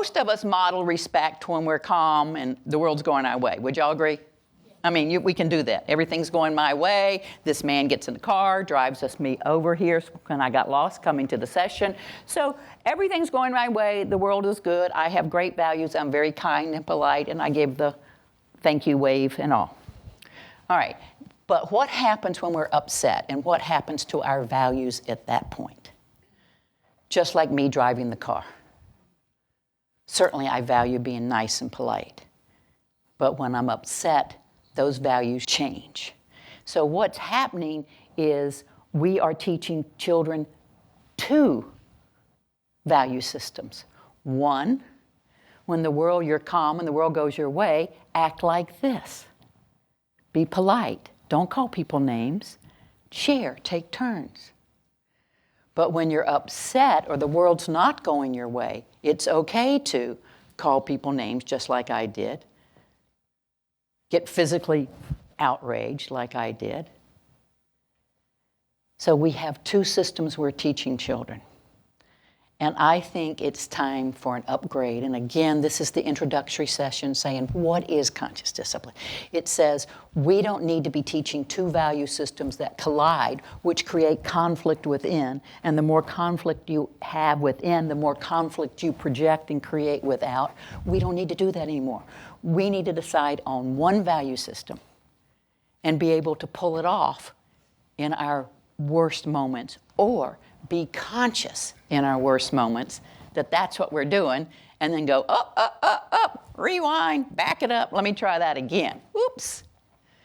most of us model respect when we're calm and the world's going our way. Would y'all agree? I mean, we can do that. Everything's going my way. This man gets in the car, drives me over here when I got lost coming to the session. So everything's going my way. The world is good. I have great values. I'm very kind and polite, and I give the thank you wave and all. All right. But what happens when we're upset, and what happens to our values at that point? Just like me driving the car. Certainly, I value being nice and polite. But when I'm upset, those values change. So what's happening is we are teaching children two value systems. One, when you're calm and the world goes your way, act like this. Be polite. Don't call people names. Share. Take turns. But when you're upset or the world's not going your way, it's okay to call people names just like I did. Get physically outraged like I did. So we have two systems we're teaching children. And I think it's time for an upgrade. And again, this is the introductory session saying, what is conscious discipline? It says we don't need to be teaching two value systems that collide, which create conflict within. And the more conflict you have within, the more conflict you project and create without. We don't need to do that anymore. We need to decide on one value system and be able to pull it off in our worst moments, or be conscious in our worst moments that that's what we're doing, and then go up, rewind, back it up, let me try that again. Oops.